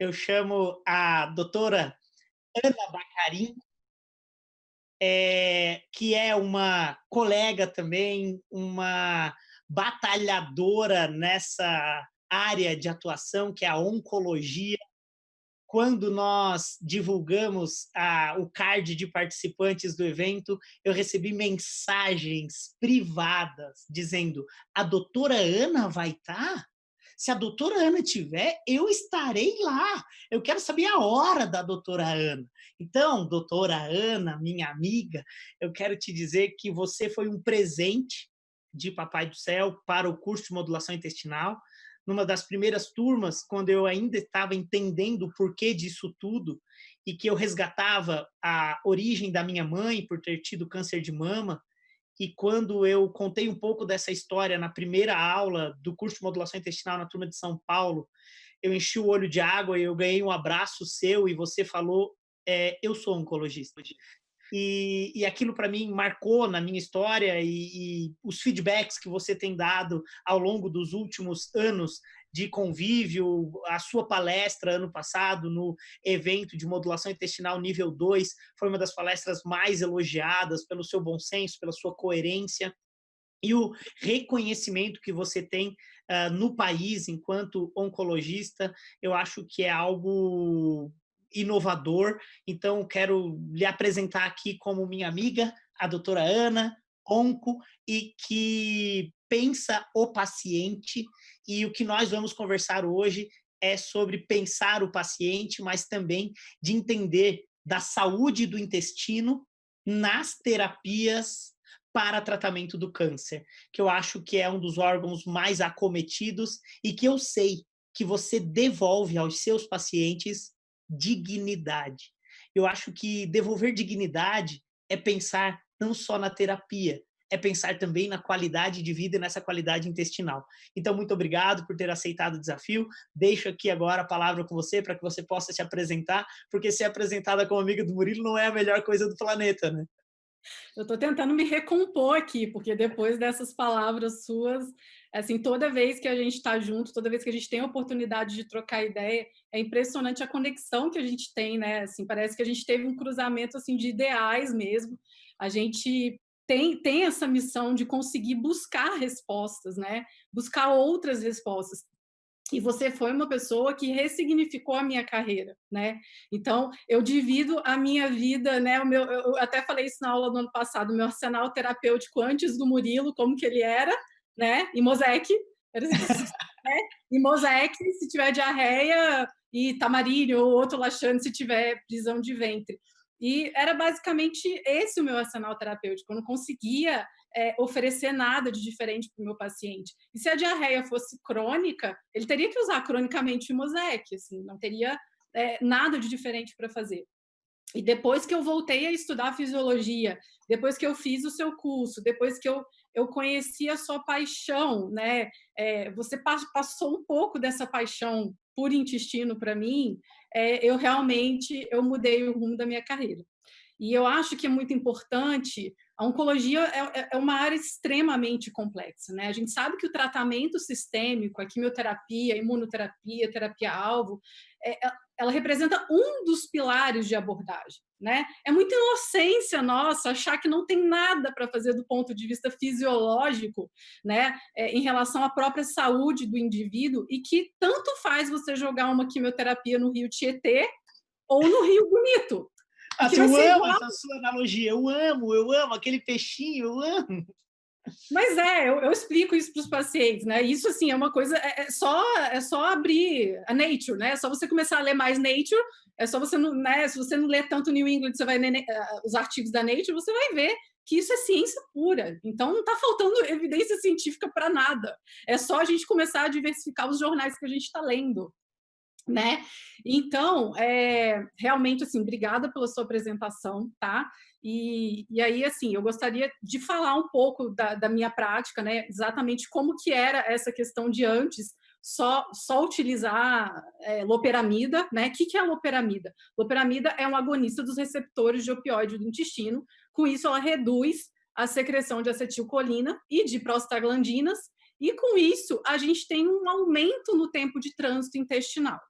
Eu chamo a doutora Ana Bacarin, que é uma colega também, uma batalhadora nessa área de atuação, que é a oncologia. Quando nós divulgamos o card de participantes do evento, eu recebi mensagens privadas dizendo: a doutora Ana vai estar? Se a doutora Ana tiver, eu estarei lá. Eu quero saber a hora da doutora Ana. Então, doutora Ana, minha amiga, eu quero te dizer que você foi um presente de Papai do Céu para o curso de modulação intestinal. Numa das primeiras turmas, quando eu ainda estava entendendo o porquê disso tudo, e que eu resgatava a origem da minha mãe por ter tido câncer de mama, e quando eu contei um pouco dessa história na primeira aula do curso de modulação intestinal na turma de São Paulo, eu enchi o olho de água e eu ganhei um abraço seu e você falou, eu sou oncologista. E aquilo para mim marcou na minha história e os feedbacks que você tem dado ao longo dos últimos anos de convívio, a sua palestra ano passado no evento de modulação intestinal nível 2 foi uma das palestras mais elogiadas pelo seu bom senso, pela sua coerência e o reconhecimento que você tem no país enquanto oncologista, eu acho que é algo inovador. Então, quero lhe apresentar aqui como minha amiga, a doutora Ana, onco, e que pensa o paciente. E o que nós vamos conversar hoje é sobre pensar o paciente, mas também de entender da saúde do intestino nas terapias para tratamento do câncer, que eu acho que é um dos órgãos mais acometidos e que eu sei que você devolve aos seus pacientes dignidade. Eu acho que devolver dignidade é pensar não só na terapia, é pensar também na qualidade de vida e nessa qualidade intestinal. Então, muito obrigado por ter aceitado o desafio. Deixo aqui agora a palavra com você para que você possa se apresentar, porque ser apresentada como amiga do Murilo não é a melhor coisa do planeta, né? Eu estou tentando me recompor aqui, porque depois dessas palavras suas, assim, toda vez que a gente está junto, toda vez que a gente tem a oportunidade de trocar ideia, é impressionante a conexão que a gente tem, né? Assim, parece que a gente teve um cruzamento assim de ideais mesmo. A gente tem essa missão de conseguir buscar respostas, né? Buscar outras respostas. E você foi uma pessoa que ressignificou a minha carreira, né? Então, eu divido a minha vida, né? Eu até falei isso na aula do ano passado, o meu arsenal terapêutico antes do Murilo, como que ele era, né? E Mosaic, né? E Mosaic, se tiver diarreia, e Tamarinho ou outro laxante se tiver prisão de ventre. E era basicamente esse o meu arsenal terapêutico. Eu não conseguia oferecer nada de diferente para o meu paciente. E se a diarreia fosse crônica, ele teria que usar cronicamente o Mosaic, assim, não teria nada de diferente para fazer. E depois que eu voltei a estudar fisiologia, depois que eu fiz o seu curso, depois que eu conheci a sua paixão, né? Você passou um pouco dessa paixão por intestino para mim, eu realmente mudei o rumo da minha carreira. E eu acho que é muito importante, a oncologia é uma área extremamente complexa, né? A gente sabe que o tratamento sistêmico, a quimioterapia, a imunoterapia, a terapia-alvo, ela representa um dos pilares de abordagem, né? É muita inocência nossa achar que não tem nada para fazer do ponto de vista fisiológico, né? Em relação à própria saúde do indivíduo e que tanto faz você jogar uma quimioterapia no Rio Tietê ou no Rio Bonito, e que Assim, vai eu ser amo igual. essa sua analogia, eu amo aquele peixinho, eu amo. Mas eu explico isso para os pacientes, né? Isso assim é uma coisa, é só abrir a Nature, né? É só você começar a ler mais Nature, é só você não, né? Se você não ler tanto New England, você vai ler os artigos da Nature, você vai ver que isso é ciência pura. Então não está faltando evidência científica para nada. É só a gente começar a diversificar os jornais que a gente está lendo, né? Então, realmente, assim, obrigada pela sua apresentação, tá? E aí, assim, eu gostaria de falar um pouco da minha prática, né? Exatamente como que era essa questão de antes só utilizar loperamida, né? O que é a loperamida? Loperamida é um agonista dos receptores de opioide do intestino. Com isso, ela reduz a secreção de acetilcolina e de prostaglandinas, e com isso, a gente tem um aumento no tempo de trânsito intestinal.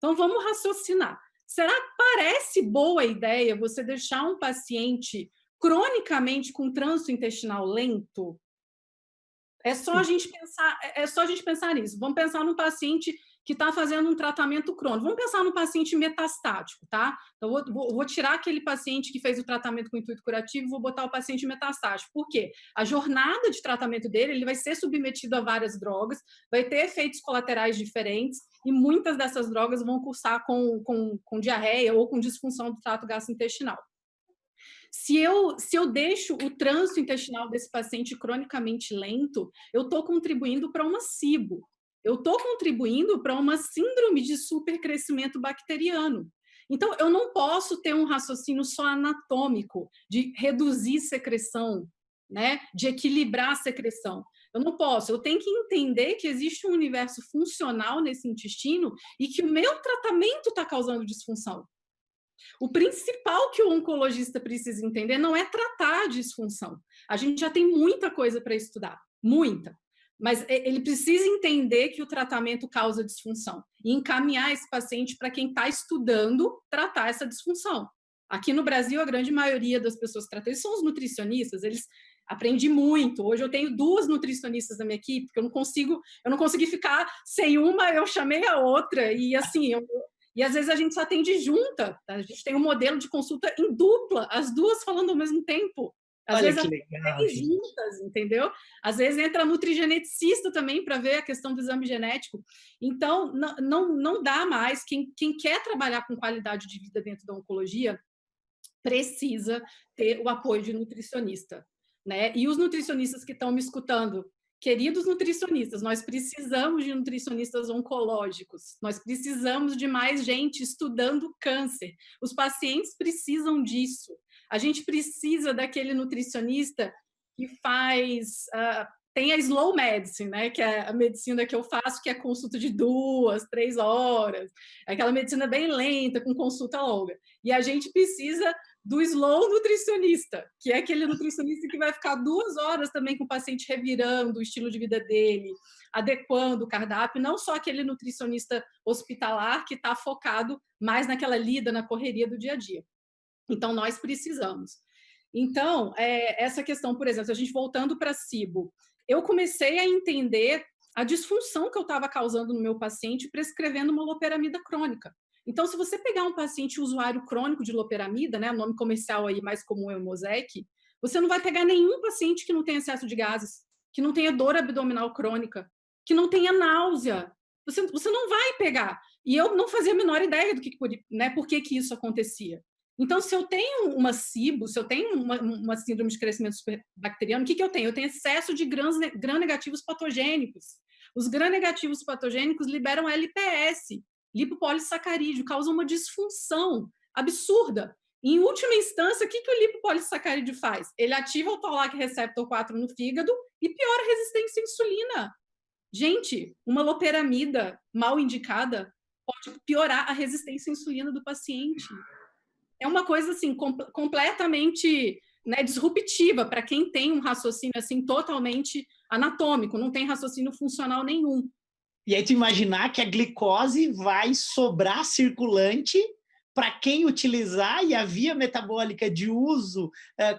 Então, vamos raciocinar. Será que parece boa ideia você deixar um paciente cronicamente com trânsito intestinal lento? É só a gente pensar nisso. Vamos pensar num paciente que está fazendo um tratamento crônico. Vamos pensar num paciente metastático, tá? Então, vou tirar aquele paciente que fez o tratamento com intuito curativo e vou botar o paciente metastático. Por quê? A jornada de tratamento dele, ele vai ser submetido a várias drogas, vai ter efeitos colaterais diferentes e muitas dessas drogas vão cursar com diarreia ou com disfunção do trato gastrointestinal. Se eu deixo o trânsito intestinal desse paciente cronicamente lento, eu estou contribuindo para uma SIBO. Eu estou contribuindo para uma síndrome de supercrescimento bacteriano. Então, eu não posso ter um raciocínio só anatômico, de reduzir secreção, né? De equilibrar a secreção. Eu não posso, eu tenho que entender que existe um universo funcional nesse intestino e que o meu tratamento está causando disfunção. O principal que o oncologista precisa entender não é tratar a disfunção. A gente já tem muita coisa para estudar, muita. Mas ele precisa entender que o tratamento causa disfunção e encaminhar esse paciente para quem está estudando tratar essa disfunção. Aqui no Brasil, a grande maioria das pessoas que tratam isso são os nutricionistas, eles aprendi muito. Hoje eu tenho 2 nutricionistas na minha equipe, porque eu não consegui ficar sem uma, eu chamei a outra, e assim, e às vezes a gente só atende junta, tá? A gente tem um modelo de consulta em dupla, as duas falando ao mesmo tempo. Às Olha vezes que a legal, gente gente. juntas, entendeu? Às vezes entra nutrigeneticista também para ver a questão do exame genético. Então, não dá mais. Quem quer trabalhar com qualidade de vida dentro da oncologia precisa ter o apoio de nutricionista, né? E os nutricionistas que estão me escutando, queridos nutricionistas, nós precisamos de nutricionistas oncológicos, nós precisamos de mais gente estudando câncer. Os pacientes precisam disso. A gente precisa daquele nutricionista que faz... tem a slow medicine, né? Que é a medicina que eu faço, que é consulta de 2, 3 horas. É aquela medicina bem lenta, com consulta longa. E a gente precisa do slow nutricionista, que é aquele nutricionista que vai ficar 2 horas também com o paciente revirando o estilo de vida dele, adequando o cardápio, não só aquele nutricionista hospitalar que está focado mais naquela lida, na correria do dia a dia. Então, nós precisamos. Então, essa questão, por exemplo, a gente voltando para a SIBO, eu comecei a entender a disfunção que eu estava causando no meu paciente prescrevendo uma loperamida crônica. Então, se você pegar um paciente usuário crônico de loperamida, né, o nome comercial aí mais comum é o Mosec, você não vai pegar nenhum paciente que não tenha excesso de gases, que não tenha dor abdominal crônica, que não tenha náusea. Você não vai pegar. E eu não fazia a menor ideia do né, por que isso acontecia. Então, se eu tenho uma SIBO, se eu tenho uma síndrome de crescimento superbacteriano, o que eu tenho? Eu tenho excesso de gram-negativos patogênicos. Os gram-negativos patogênicos liberam LPS, lipopolissacarídeo, causam uma disfunção absurda. Em última instância, o que o lipopolissacarídeo faz? Ele ativa o Toll-like receptor 4 no fígado e piora a resistência à insulina. Gente, uma loperamida mal indicada pode piorar a resistência à insulina do paciente. É uma coisa assim completamente, né, disruptiva para quem tem um raciocínio assim totalmente anatômico, não tem raciocínio funcional nenhum. E aí tu imaginar que a glicose vai sobrar circulante para quem utilizar, e a via metabólica de uso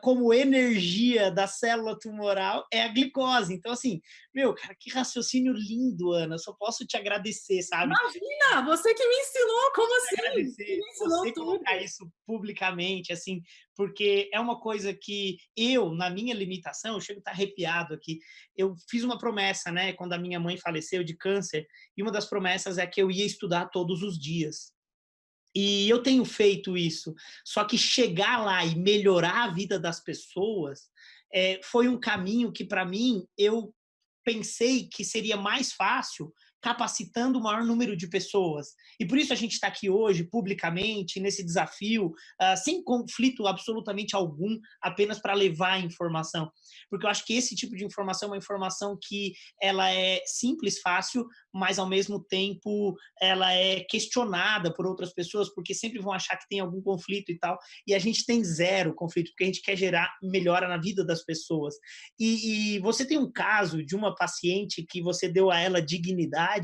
como energia da célula tumoral é a glicose. Então, assim, meu, cara, que raciocínio lindo, Ana. Só posso te agradecer, sabe? Imagina, você que me ensinou, como assim? Agradecer Me ensinou você tudo. colocar isso publicamente, assim, porque é uma coisa que eu, na minha limitação, eu chego a estar arrepiado aqui. Eu fiz uma promessa, né, quando a minha mãe faleceu de câncer, e uma das promessas é que eu ia estudar todos os dias. E eu tenho feito isso, só que chegar lá e melhorar a vida das pessoas foi um caminho que, para mim, eu pensei que seria mais fácil capacitando o maior número de pessoas. E por isso a gente está aqui hoje, publicamente, nesse desafio, sem conflito absolutamente algum, apenas para levar a informação. Porque eu acho que esse tipo de informação é uma informação que ela é simples, fácil, mas, ao mesmo tempo, ela é questionada por outras pessoas, porque sempre vão achar que tem algum conflito e tal. E a gente tem zero conflito, porque a gente quer gerar melhora na vida das pessoas. E você tem um caso de uma paciente que você deu a ela dignidade,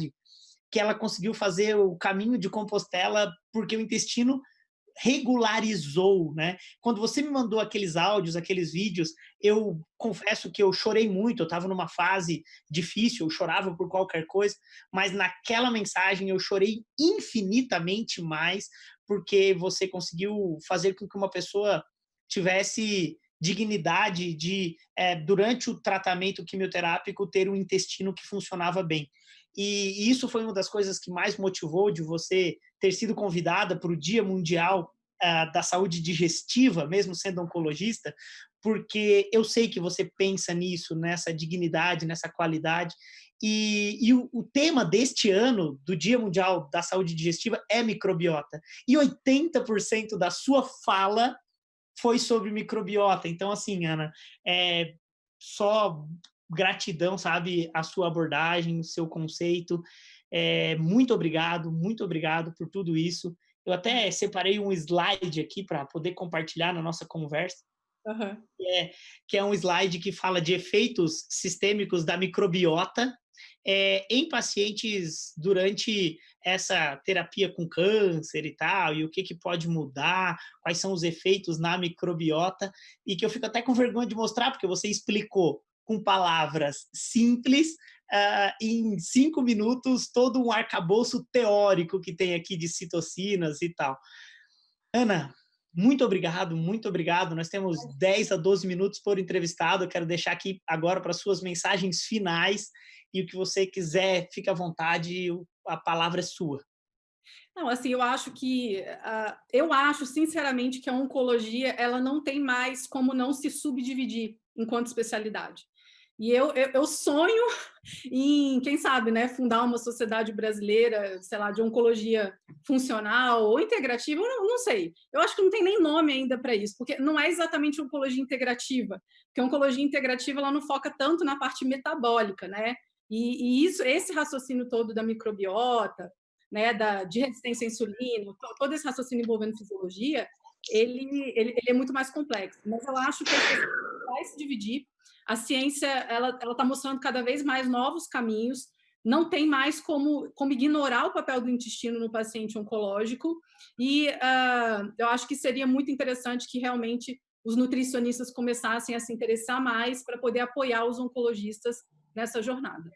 que ela conseguiu fazer o caminho de Compostela porque o intestino regularizou, né? Quando você me mandou aqueles áudios, aqueles vídeos, eu confesso que eu chorei muito, eu estava numa fase difícil, eu chorava por qualquer coisa, mas naquela mensagem eu chorei infinitamente mais, porque você conseguiu fazer com que uma pessoa tivesse dignidade de, durante o tratamento quimioterápico, ter um intestino que funcionava bem. E isso foi uma das coisas que mais motivou de você ter sido convidada para o Dia Mundial da Saúde Digestiva, mesmo sendo oncologista, porque eu sei que você pensa nisso, nessa dignidade, nessa qualidade. E o tema deste ano, do Dia Mundial da Saúde Digestiva, é microbiota. E 80% da sua fala foi sobre microbiota. Então, assim, Ana, só gratidão, sabe, a sua abordagem, o seu conceito. Muito obrigado por tudo isso. Eu até separei um slide aqui para poder compartilhar na nossa conversa, Aham. que é um slide que fala de efeitos sistêmicos da microbiota em pacientes durante essa terapia com câncer e tal, e o que pode mudar, quais são os efeitos na microbiota, e que eu fico até com vergonha de mostrar, porque você explicou com palavras simples, em 5 minutos, todo um arcabouço teórico que tem aqui de citocinas e tal. Ana, muito obrigado, muito obrigado. Nós temos 10 a 12 minutos por entrevistado. Eu quero deixar aqui agora para suas mensagens finais e o que você quiser, fique à vontade, a palavra é sua. Não, assim, eu acho sinceramente que a oncologia ela não tem mais como não se subdividir enquanto especialidade. E eu sonho em, quem sabe, né, fundar uma sociedade brasileira, sei lá, de oncologia funcional ou integrativa, eu não sei. Eu acho que não tem nem nome ainda para isso, porque não é exatamente oncologia integrativa, porque a oncologia integrativa ela não foca tanto na parte metabólica, né? E esse raciocínio todo da microbiota, né, de resistência à insulina, todo esse raciocínio envolvendo fisiologia, ele é muito mais complexo. Mas eu acho que a ciência vai se dividir. A ciência ela está mostrando cada vez mais novos caminhos. Não tem mais como ignorar o papel do intestino no paciente oncológico. E eu acho que seria muito interessante que realmente os nutricionistas começassem a se interessar mais para poder apoiar os oncologistas nessa jornada.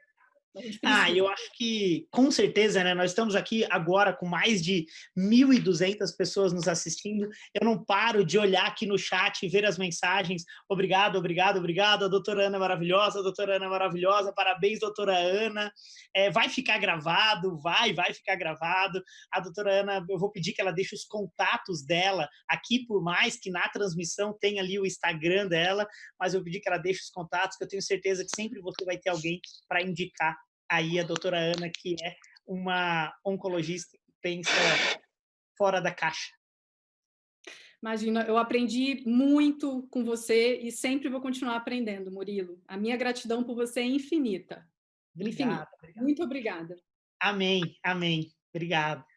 A gente precisa. Eu acho que, com certeza, né? Nós estamos aqui agora com mais de 1.200 pessoas nos assistindo. Eu não paro de olhar aqui no chat e ver as mensagens. Obrigado, obrigado, obrigado. A doutora Ana é maravilhosa. Parabéns, doutora Ana. Vai ficar gravado, vai ficar gravado. A doutora Ana, eu vou pedir que ela deixe os contatos dela aqui, por mais que na transmissão tenha ali o Instagram dela, mas eu pedi que ela deixe os contatos, que eu tenho certeza que sempre você vai ter alguém para indicar aí a doutora Ana, que é uma oncologista que pensa fora da caixa. Imagina, eu aprendi muito com você e sempre vou continuar aprendendo, Murilo. A minha gratidão por você é infinita. Infinita. Obrigado, obrigado. Muito obrigada. Amém, amém. Obrigado.